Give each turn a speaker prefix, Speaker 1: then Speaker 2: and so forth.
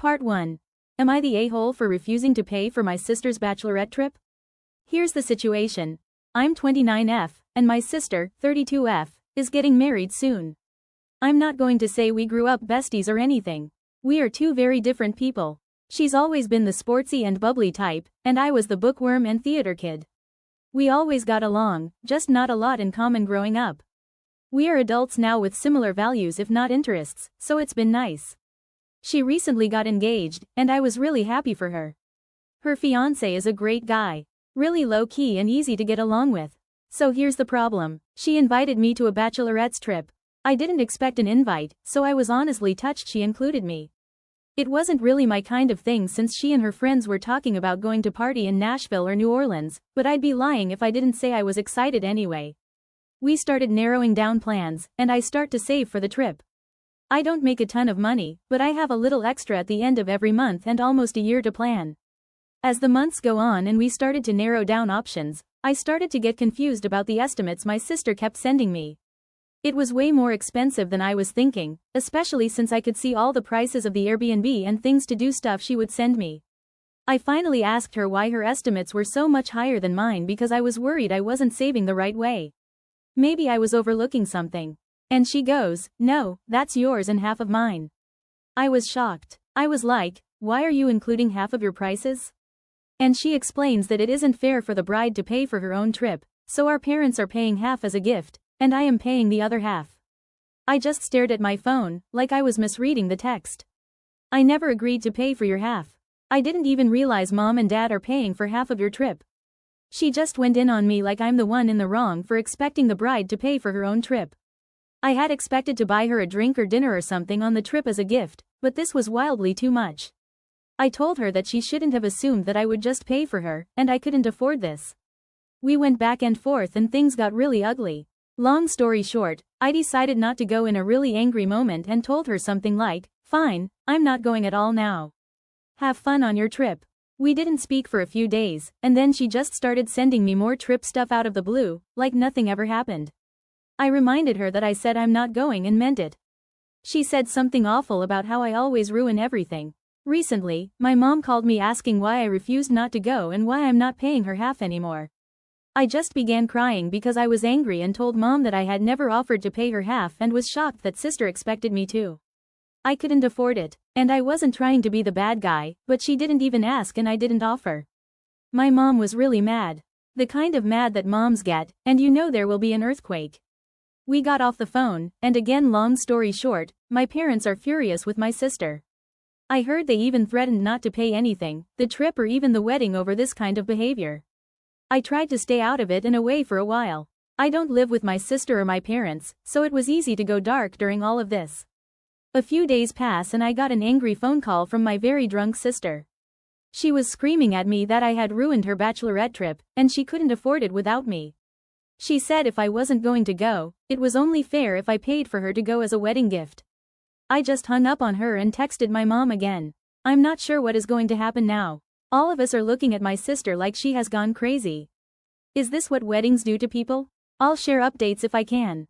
Speaker 1: Part 1. Am I the a-hole for refusing to pay for my sister's bachelorette trip? Here's the situation. I'm 29F, and my sister, 32F, is getting married soon. I'm not going to say we grew up besties or anything. We are two very different people. She's always been the sportsy and bubbly type, and I was the bookworm and theater kid. We always got along, just not a lot in common growing up. We are adults now with similar values if not interests, so it's been nice. She recently got engaged, and I was really happy for her. Her fiancé is a great guy. Really low-key and easy to get along with. So here's the problem. She invited me to a bachelorette's trip. I didn't expect an invite, so I was honestly touched she included me. It wasn't really my kind of thing since she and her friends were talking about going to party in Nashville or New Orleans, but I'd be lying if I didn't say I was excited anyway. We started narrowing down plans, and I start to save for the trip. I don't make a ton of money, but I have a little extra at the end of every month and almost a year to plan. As the months go on and we started to narrow down options, I started to get confused about the estimates my sister kept sending me. It was way more expensive than I was thinking, especially since I could see all the prices of the Airbnb and things to do stuff she would send me. I finally asked her why her estimates were so much higher than mine because I was worried I wasn't saving the right way. Maybe I was overlooking something. And she goes, "No, that's yours and half of mine." I was shocked. I was like, "Why are you including half of your prices?" And she explains that it isn't fair for the bride to pay for her own trip, so our parents are paying half as a gift, and I am paying the other half. I just stared at my phone, like I was misreading the text. I never agreed to pay for your half. I didn't even realize mom and dad are paying for half of your trip. She just went in on me like I'm the one in the wrong for expecting the bride to pay for her own trip. I had expected to buy her a drink or dinner or something on the trip as a gift, but this was wildly too much. I told her that she shouldn't have assumed that I would just pay for her, and I couldn't afford this. We went back and forth and things got really ugly. Long story short, I decided not to go in a really angry moment and told her something like, "Fine, I'm not going at all now. Have fun on your trip." We didn't speak for a few days, and then she just started sending me more trip stuff out of the blue, like nothing ever happened. I reminded her that I said I'm not going and meant it. She said something awful about how I always ruin everything. Recently, my mom called me asking why I refused not to go and why I'm not paying her half anymore. I just began crying because I was angry and told mom that I had never offered to pay her half and was shocked that sister expected me to. I couldn't afford it, and I wasn't trying to be the bad guy, but she didn't even ask and I didn't offer. My mom was really mad. The kind of mad that moms get, and you know there will be an earthquake. We got off the phone, and again, long story short, my parents are furious with my sister. I heard they even threatened not to pay anything, the trip or even the wedding over this kind of behavior. I tried to stay out of it and away for a while. I don't live with my sister or my parents, so it was easy to go dark during all of this. A few days pass and I got an angry phone call from my very drunk sister. She was screaming at me that I had ruined her bachelorette trip, and she couldn't afford it without me. She said if I wasn't going to go, it was only fair if I paid for her to go as a wedding gift. I just hung up on her and texted my mom again. I'm not sure what is going to happen now. All of us are looking at my sister like she has gone crazy. Is this what weddings do to people? I'll share updates if I can.